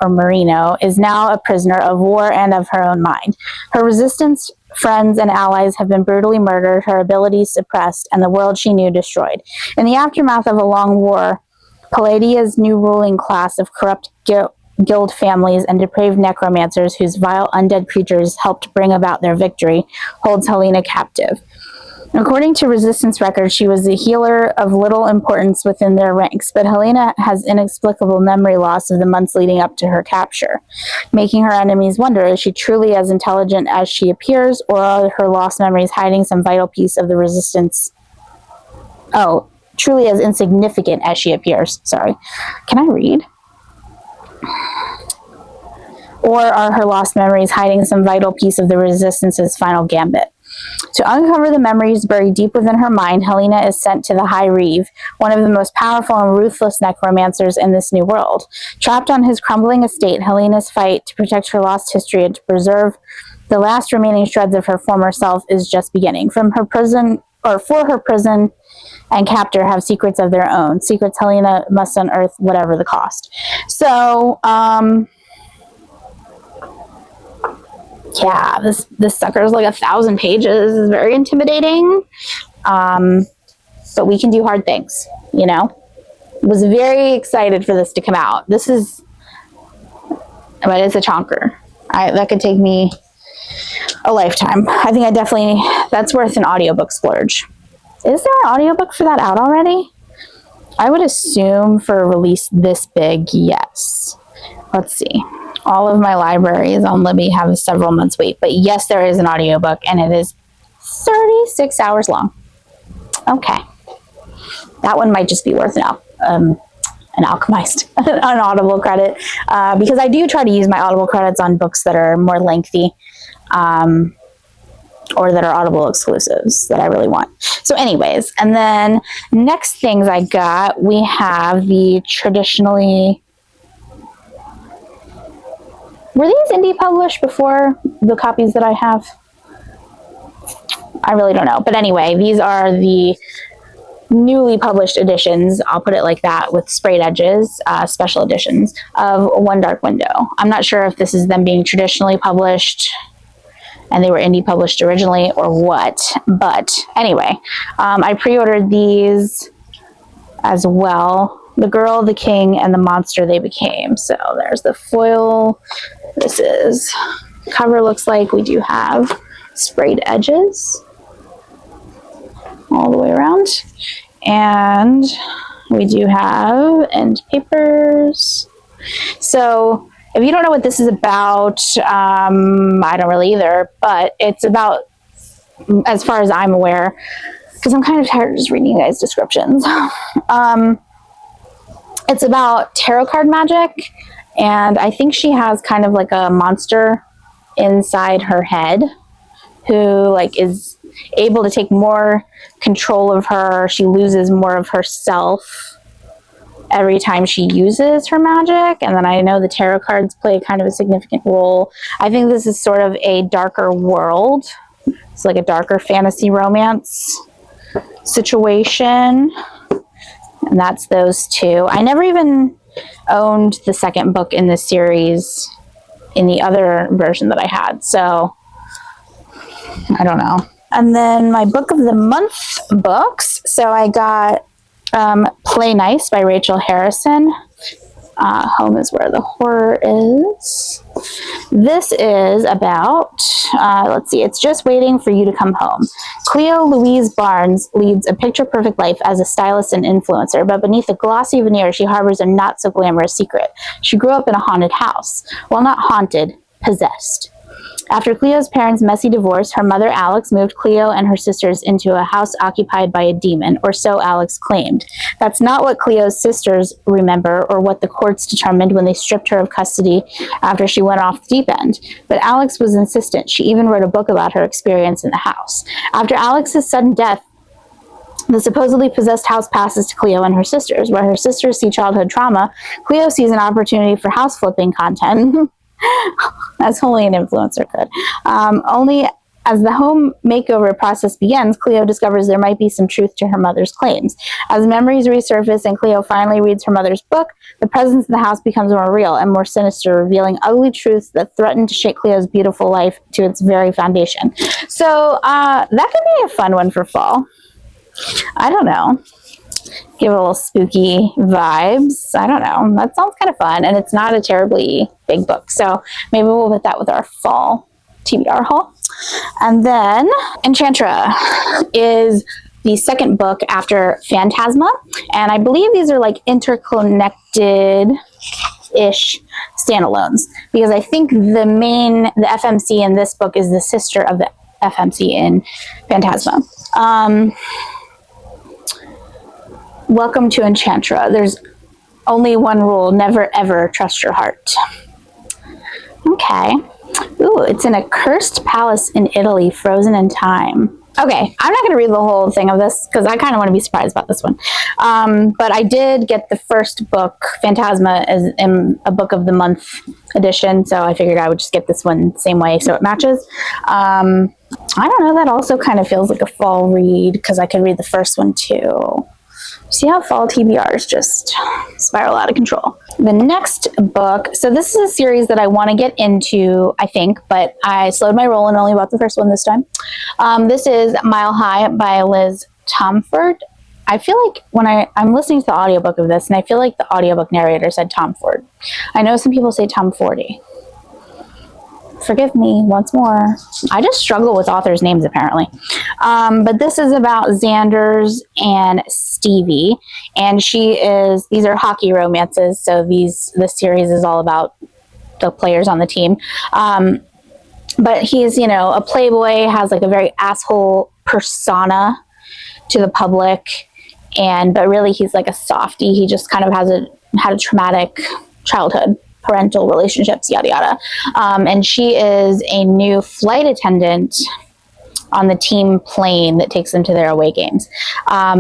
a prisoner of war and of her own mind. Her resistance friends and allies have been brutally murdered, her abilities suppressed, and the world she knew destroyed. In the aftermath of a long war, Palladia's new ruling class of corrupt guild families and depraved necromancers whose vile undead creatures helped bring about their victory holds Helena captive. According to Resistance records, she was a healer of little importance within their ranks, but Helena has inexplicable memory loss of the months leading up to her capture, making her enemies wonder, is she truly as intelligent as she appears, or are her lost memories hiding some vital piece of the Resistance? Oh, truly as insignificant as she appears. Sorry. Can I read? Or are her lost memories hiding some vital piece of the Resistance's final gambit? To uncover the memories buried deep within her mind, Helena is sent to the High Reeve, one of the most powerful and ruthless necromancers in this new world. Trapped on his crumbling estate, Helena's fight to protect her lost history and to preserve the last remaining shreds of her former self is just beginning. For her prison and captor have secrets of their own. Secrets Helena must unearth, whatever the cost. So, yeah, this sucker is like 1,000 pages. It's very intimidating. But we can do hard things, you know? Was very excited for this to come out. But it's a chonker. That could take me a lifetime. I think that's worth an audiobook splurge. Is there an audiobook for that out already? I would assume for a release this big, yes. Let's see. All of my libraries on Libby have a several months wait, but yes, there is an audiobook, and it is 36 hours long. Okay. That one might just be worth an alchemized, an Audible credit, because I do try to use my Audible credits on books that are more lengthy, or that are Audible exclusives that I really want. So anyways, and then next things I got, we have the traditionally... Were these indie published before the copies that I have? I really don't know. But anyway, these are the newly published editions, I'll put it like that, with sprayed edges, special editions of One Dark Window. I'm not sure if this is them being traditionally published and they were indie published originally or what. But anyway, I pre-ordered these as well. The Girl, the King, and the Monster They Became. So there's the foil. This is cover looks like. We do have sprayed edges all the way around. And we do have end papers. So if you don't know what this is about, I don't really either, but it's about, as far as I'm aware, because I'm kind of tired of just reading you guys' descriptions. It's about tarot card magic, and I think she has kind of like a monster inside her head who like is able to take more control of her. She loses more of herself every time she uses her magic, and then I know the tarot cards play kind of a significant role. I think this is sort of a darker world. It's like a darker fantasy romance situation. And that's those two. I never even owned the second book in this series in the other version that I had. So, I don't know. And then my book of the month books. So I got Play Nice by Rachel Harrison. Home is Where the Horror Is. This is about, let's see, it's just waiting for you to come home. Cleo Louise Barnes leads a picture-perfect life as a stylist and influencer, but beneath a glossy veneer, she harbors a not-so-glamorous secret. She grew up in a haunted house. Well, not haunted, possessed. After Cleo's parents' messy divorce, her mother Alex moved Cleo and her sisters into a house occupied by a demon, or so Alex claimed. That's not what Cleo's sisters remember or what the courts determined when they stripped her of custody after she went off the deep end. But Alex was insistent. She even wrote a book about her experience in the house. After Alex's sudden death, the supposedly possessed house passes to Cleo and her sisters. Where her sisters see childhood trauma, Cleo sees an opportunity for house flipping content. As only an influencer could. Only as the home makeover process begins, Cleo discovers there might be some truth to her mother's claims. As memories resurface and Cleo finally reads her mother's book, the presence in the house becomes more real and more sinister, revealing ugly truths that threaten to shake Cleo's beautiful life to its very foundation. So that could be a fun one for fall. I don't know. Give a little spooky vibes. I don't know. That sounds kind of fun, and it's not a terribly big book, so maybe we'll put that with our fall TBR haul. And then Enchantra is the second book after Phantasma, and I believe these are like interconnected-ish standalones, because I think the FMC in this book is the sister of the FMC in Phantasma. Welcome to Enchantra. There's only one rule: never ever trust your heart. Okay. Ooh, it's in a cursed palace in Italy, frozen in time. Okay, I'm not going to read the whole thing of this because I kind of want to be surprised about this one. But I did get the first book, Phantasma, as in a book of the month edition, so I figured I would just get this one the same way so it matches. I don't know, that also kind of feels like a fall read because I could read the first one too. See how fall TBRs just spiral out of control. The next book, so this is a series that I want to get into, I think, but I slowed my roll and only bought the first one this time. This is Mile High by Liz Tomford. I feel like when I'm listening to the audiobook of this, and I feel like the audiobook narrator said Tomford. I know some people say Tom Fordy. Forgive me once more. I just struggle with authors' names, apparently. But this is about Xander's and Stevie. And these are hockey romances. So this series is all about the players on the team. But he's, a playboy, has like a very asshole persona to the public. But really he's like a softie. He just kind of had a traumatic childhood. Parental relationships, yada yada. And she is a new flight attendant on the team plane that takes them to their away games. I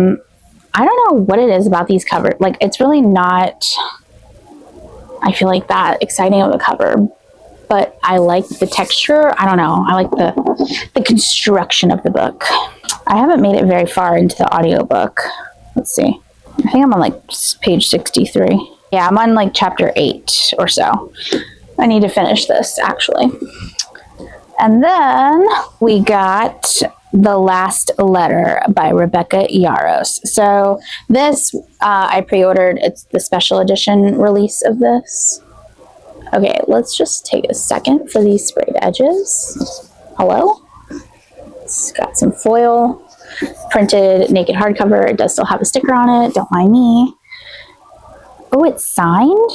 don't know what it is about these covers. Like, it's really not, I feel like, that exciting of a cover, but I like the texture. I don't know. I like the construction of the book. I haven't made it very far into the audiobook. Let's see. I think I'm on like page 63. Yeah, I'm on like chapter 8 or so. I need to finish this, actually. And then we got The Last Letter by Rebecca Yaros. So this, I pre-ordered. It's the special edition release of this. Okay, let's just take a second for these sprayed edges. Hello? It's got some foil. Printed naked hardcover. It does still have a sticker on it. Don't mind me. Oh, it's signed?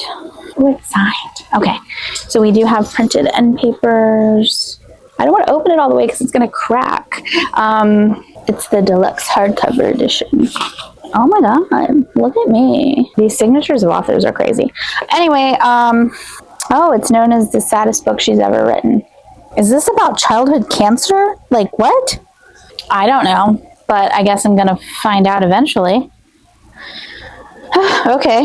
Oh, it's signed. Okay, so we do have printed end papers. I don't want to open it all the way because it's going to crack. It's the deluxe hardcover edition. Oh my god, look at me. These signatures of authors are crazy. Anyway, oh, it's known as the saddest book she's ever written. Is this about childhood cancer? Like, what? I don't know, but I guess I'm going to find out eventually. Okay.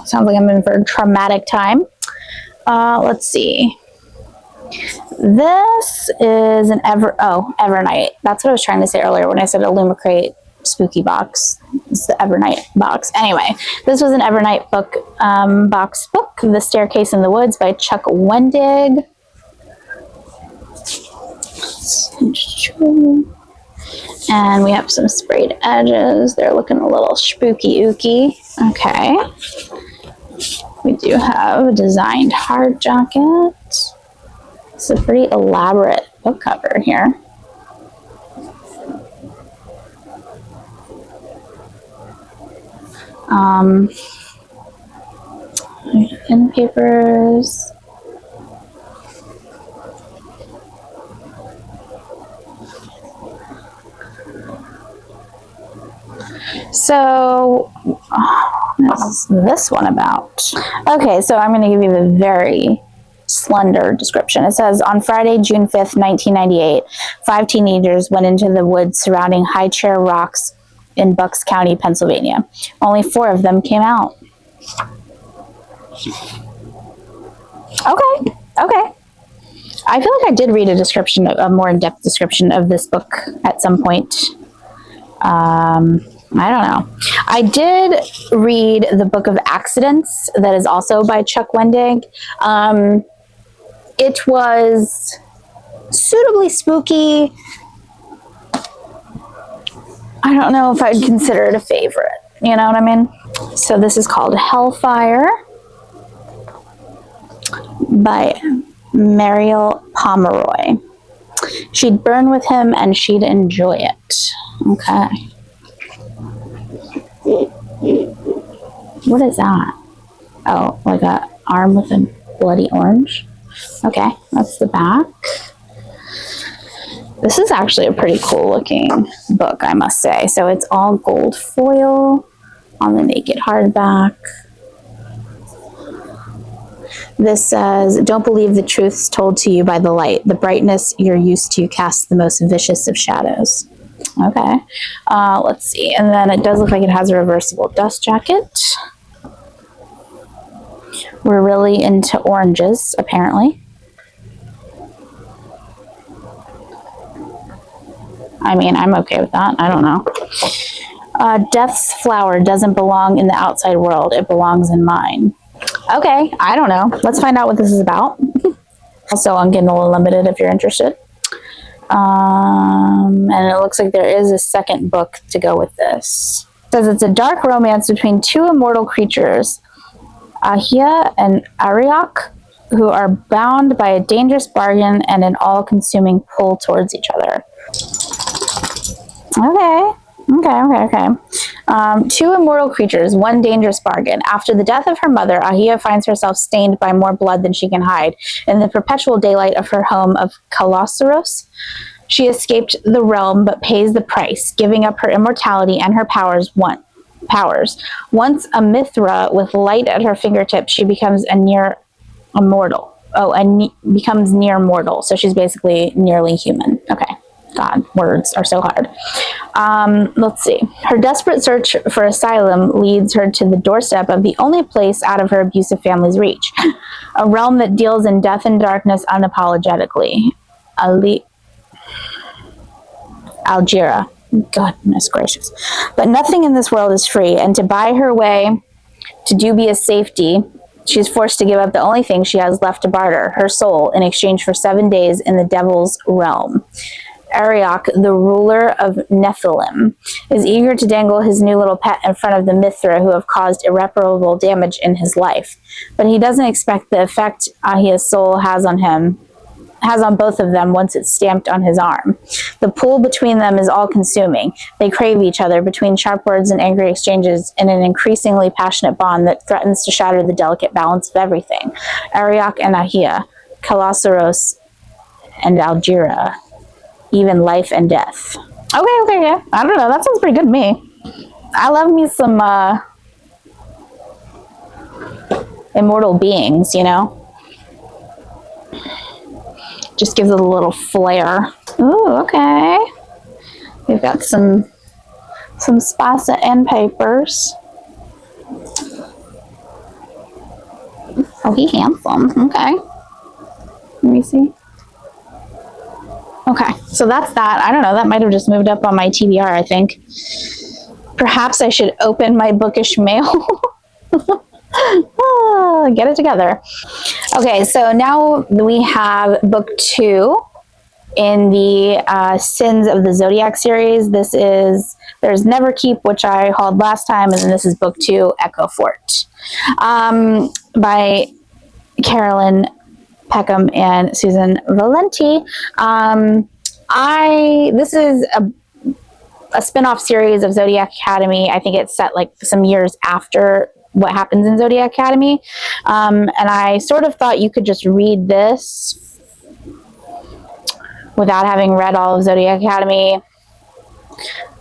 Sounds like I'm in for a traumatic time. Let's see. This is an Evernight. That's what I was trying to say earlier when I said Illumicrate spooky box. It's the Evernight box. Anyway, this was an Evernight box book, The Staircase in the Woods by Chuck Wendig. And we have some sprayed edges. They're looking a little spooky ooky. Okay. We do do have a designed hard jacket. It's a pretty elaborate book cover here. In papers. So, what's this one about? Okay, so I'm going to give you the very slender description. It says, on Friday, June 5th, 1998, 5 teenagers went into the woods surrounding High Chair Rocks in Bucks County, Pennsylvania. Only 4 of them came out. Okay. I feel like I did read a more in-depth description of this book at some point. I don't know. I did read the Book of Accidents that is also by Chuck Wendig. It was suitably spooky. I don't know if I'd consider it a favorite. You know what I mean? So this is called Hellfire by Mariel Pomeroy. She'd burn with him and she'd enjoy it. Okay. What is that? Oh, like a arm with a bloody orange. Okay, that's the back. This is actually a pretty cool looking book, I must say. So it's all gold foil on the naked hardback. This says, don't believe the truths told to you by the light. The brightness you're used to casts the most vicious of shadows. Okay, let's see. And then it does look like it has a reversible dust jacket. We're really into oranges, apparently. I mean, I'm okay with that. I don't know. Death's flower doesn't belong in the outside world. It belongs in mine. Okay, I don't know. Let's find out what this is about. Also on Kindle Unlimited if you're interested. And it looks like there is a second book to go with this. It says it's a dark romance between 2 immortal creatures, Ahia and Ariok, who are bound by a dangerous bargain and an all-consuming pull towards each other. Okay. 2 immortal creatures, 1 dangerous bargain. After the death of her mother, Ahia finds herself stained by more blood than she can hide. In the perpetual daylight of her home of Kalossaros, she escaped the realm but pays the price, giving up her immortality and her powers. Once a Mithra with light at her fingertips, she becomes becomes near mortal. So she's basically nearly human. Okay. God, words are so hard. Let's see. Her desperate search for asylum leads her to the doorstep of the only place out of her abusive family's reach. A realm that deals in death and darkness unapologetically. Algira. Goodness gracious. But nothing in this world is free, and to buy her way to dubious safety, she's forced to give up the only thing she has left to barter, her soul, in exchange for 7 days in the devil's realm. Ariok, the ruler of Nephilim, is eager to dangle his new little pet in front of the Mithra who have caused irreparable damage in his life. But he doesn't expect the effect Ahia's soul has on both of them once it's stamped on his arm. The pull between them is all-consuming. They crave each other between sharp words and angry exchanges in an increasingly passionate bond that threatens to shatter the delicate balance of everything. Ariok and Ahia, Kalossaros and Algira. Even life and death. Okay, yeah. I don't know. That sounds pretty good to me. I love me some immortal beings, you know? Just gives it a little flair. Ooh, okay. We've got some Spasa end papers. Oh, he's handsome. Okay. Let me see. Okay, so that's that. I don't know, that might have just moved up on my TBR, I think. Perhaps I should open my bookish mail. Get it together. Okay, so now we have book 2 in the Sins of the Zodiac series. This is, there's Neverkeep, which I hauled last time, and then this is book 2, Echo Fort. by Carolyn Peckham and Susan Valenti. This is a spin-off series of Zodiac Academy. I think it's set like some years after what happens in Zodiac Academy. And I sort of thought you could just read this without having read all of Zodiac Academy,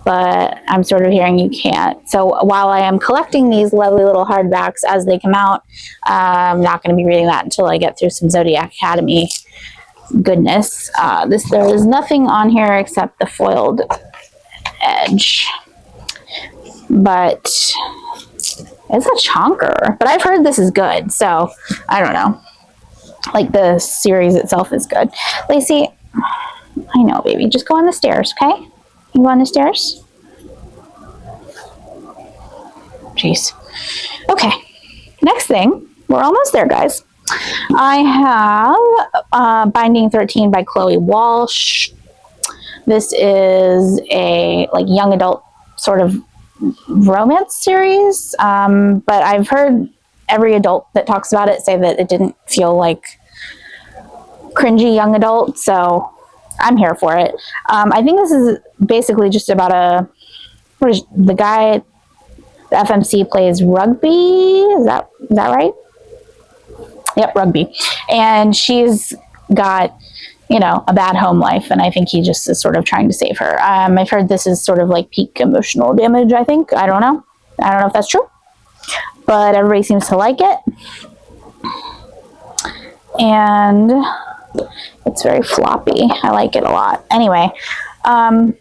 but I'm sort of hearing you can't. So while I am collecting these lovely little hardbacks as they come out, I'm not going to be reading that until I get through some Zodiac Academy goodness. There is nothing on here except the foiled edge, but it's a chonker. But I've heard this is good, so I don't know. Like, the series itself is good. Lacey, I know, baby. Just go on the stairs, okay? You go on the stairs? Jeez. Okay. Next thing. We're almost there, guys. I have Binding 13 by Chloe Walsh. This is a like young adult sort of romance series, but I've heard every adult that talks about it say that it didn't feel like cringy young adult, so I'm here for it. I think this is basically just about the guy, the FMC plays rugby. Is that right? Yep, rugby. And she's got, a bad home life, and I think he just is sort of trying to save her. I've heard this is sort of like peak emotional damage, I think. I don't know if that's true, but everybody seems to like it. And it's very floppy. I like it a lot. Anyway, I'm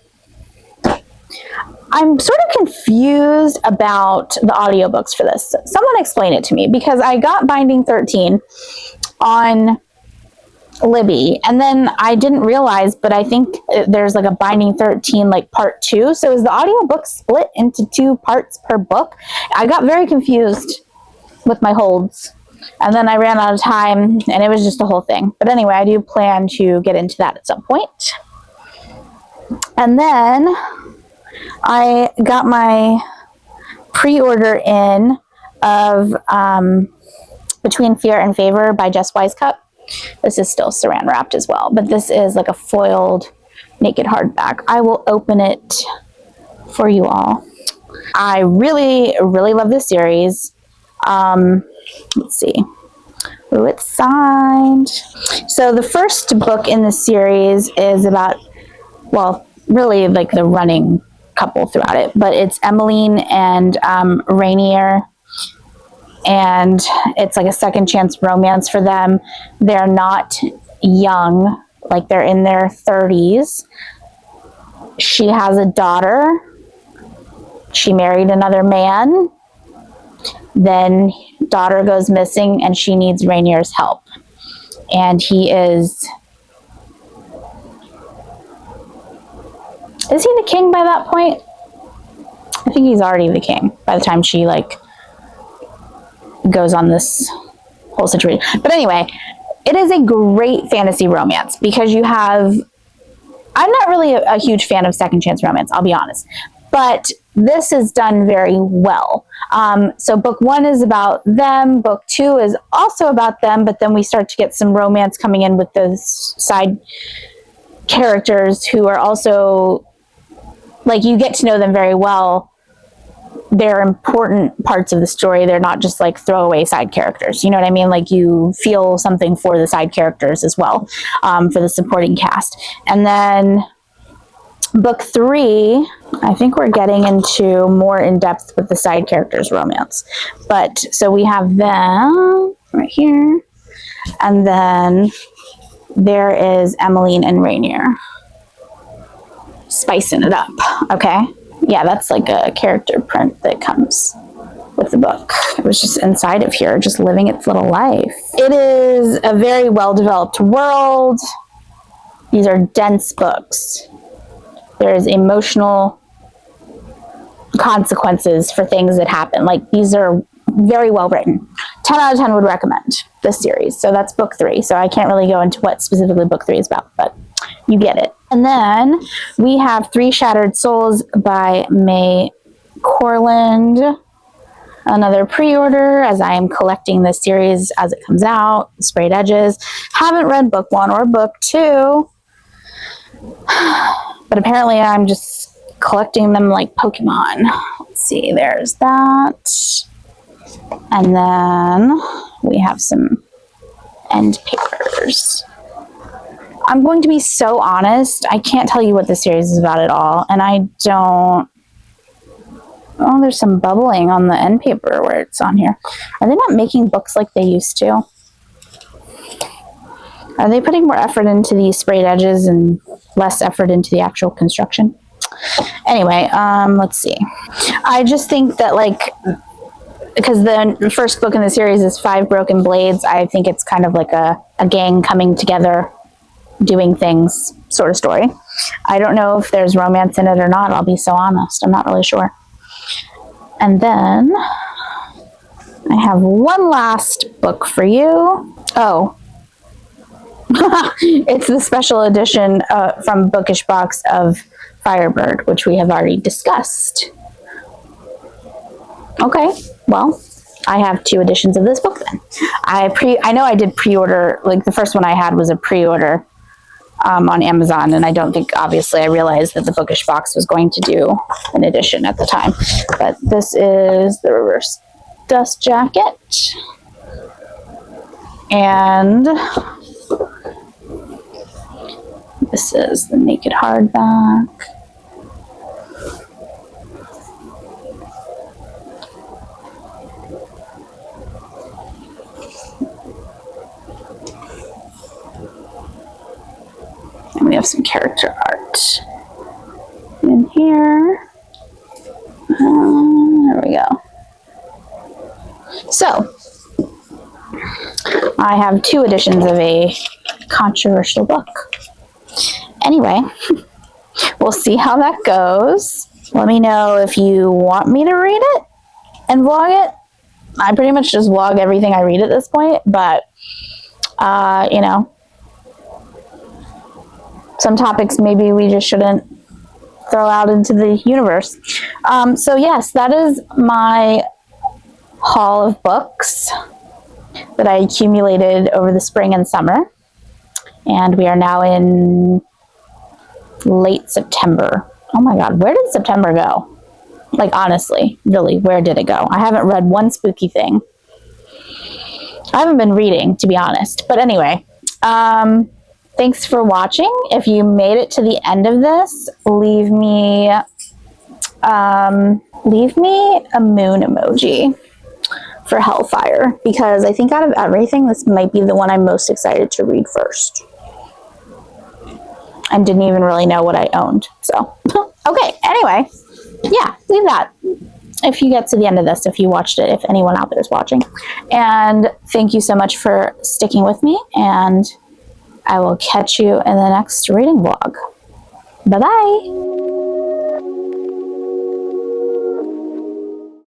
sort of confused about the audiobooks for this. Someone explain it to me, because I got Binding 13 on Libby, and then I didn't realize, but I think there's like a Binding 13 like part 2. So is the audiobook split into 2 parts per book? I got very confused with my holds, and then I ran out of time, and it was just a whole thing. But anyway, I do plan to get into that at some point. And then I got my pre-order in of Between Fear and Favor by Jess Wisecup. This is still saran wrapped as well, but this is like a foiled naked hardback. I will open it for you all. I really, really love this series. Let's see. Ooh, it's signed. So the first book in the series is about, well, really like the running couple throughout it, but it's Emmeline and Rainier, and it's like a second chance romance for them. They're not young, like they're in their 30s. She has a daughter. She married another man. Then daughter goes missing, and she needs Rainier's help. And he is he the king by that point? I think he's already the king by the time she goes on this whole situation. But anyway, it is a great fantasy romance because you have, I'm not really a huge fan of second chance romance, I'll be honest, but this is done very well. So book 1 is about them, book 2 is also about them, but then we start to get some romance coming in with the side characters who are also, like, you get to know them very well. They're important parts of the story. They're not just like throwaway side characters. You know what I mean? Like, you feel something for the side characters as well, for the supporting cast. And then book 3, I think we're getting into more in depth with the side characters romance. But so we have them right here. And then there is Emmeline and Rainier. Spicing it up. Okay. Yeah, that's like a character print that comes with the book. It was just inside of here, just living its little life. It is a very well-developed world. These are dense books. There's emotional consequences for things that happen. Like, these are very well written. 10 out of 10 would recommend this series. So that's book 3. So I can't really go into what specifically book 3 is about, but you get it. And then we have 3 Shattered Souls by May Corland. another pre-order as I am collecting this series as it comes out. Sprayed Edges. Haven't read book 1 or book 2, but apparently I'm just collecting them like Pokemon. Let's see, there's that. And then we have some end papers. I'm going to be so honest, I can't tell you what the series is about at all, and I don't... Oh, there's some bubbling on the end paper where it's on here. Are they not making books like they used to? Are they putting more effort into the sprayed edges and less effort into the actual construction? Anyway, let's see. I just think that, like, because the first book in the series is 5 Broken Blades, I think it's kind of like a gang coming together, doing things sort of story. I don't know if there's romance in it or not, I'll be so honest. I'm not really sure. And then I have one last book for you. Oh. It's the special edition from Bookish Box of Firebird, which we have already discussed. Okay, well, I have 2 editions of this book then. I know I did pre-order, like the first one I had was a pre-order on Amazon, and I don't think, obviously, I realized that the Bookish Box was going to do an edition at the time. But this is the reverse dust jacket. And this is the naked hardback. And we have some character art in here. There we go. So, I have 2 editions of a controversial book. Anyway, we'll see how that goes. Let me know if you want me to read it and vlog it. I pretty much just vlog everything I read at this point, but, you know, some topics maybe we just shouldn't throw out into the universe. So yes, that is my haul of books that I accumulated over the spring and summer. And we are now in late September. Oh my God, where did September go? Like, honestly, really, where did it go? I haven't read one spooky thing. I haven't been reading, to be honest. But anyway, thanks for watching. If you made it to the end of this, leave me a moon emoji for Hellfire, because I think out of everything, this might be the one I'm most excited to read first. And didn't even really know what I owned. So, okay, anyway, yeah, leave that if you get to the end of this, if you watched it, if anyone out there is watching. And thank you so much for sticking with me, and I will catch you in the next reading vlog. Bye-bye.